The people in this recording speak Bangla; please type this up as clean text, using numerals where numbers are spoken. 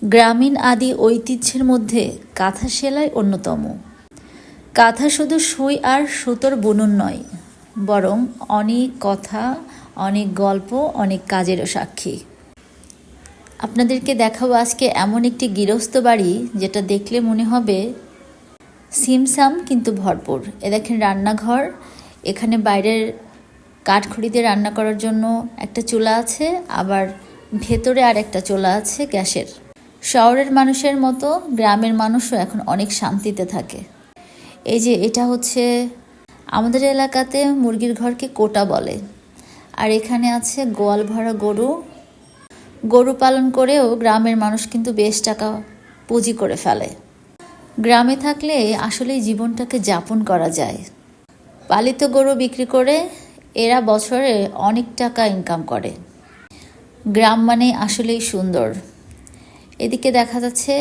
গ্রামীণ আদি ঐতিহ্যের মধ্যে কাঁথা সেলাই অন্যতম। কাঁথা শুধু সুই আর সুতোর বুনন নয়, বরং অনেক কথা, অনেক গল্প, অনেক কাজেরও সাক্ষী। আপনাদেরকে দেখাবো আজকে এমন একটি গৃহস্থ বাড়ি যেটা দেখলে মনে হবে সিমসাম কিন্তু ভরপুর। দেখেন রান্নাঘর, এখানে বাইরের কাঠখড়িতে রান্না করার জন্য একটা চুলা আছে, আবার ভেতরে আর একটা চুলা আছে গ্যাসের। শহরের মানুষের মতো গ্রামের মানুষও এখন অনেক শান্তিতে থাকে। এই যে এটা হচ্ছে আমাদের এলাকাতে মুরগির ঘরকে কোটা বলে। আর এখানে আছে গোয়াল ভরা গরু। গরু পালন করেও গ্রামের মানুষ কিন্তু বেশ টাকা পুঁজি করে ফেলে। গ্রামে থাকলে আসলেই জীবনটাকে যাপন করা যায়। পালিত গরু বিক্রি করে এরা বছরে অনেক টাকা ইনকাম করে। গ্রাম মানে আসলেই সুন্দর। এদিকে দেখা যাচ্ছে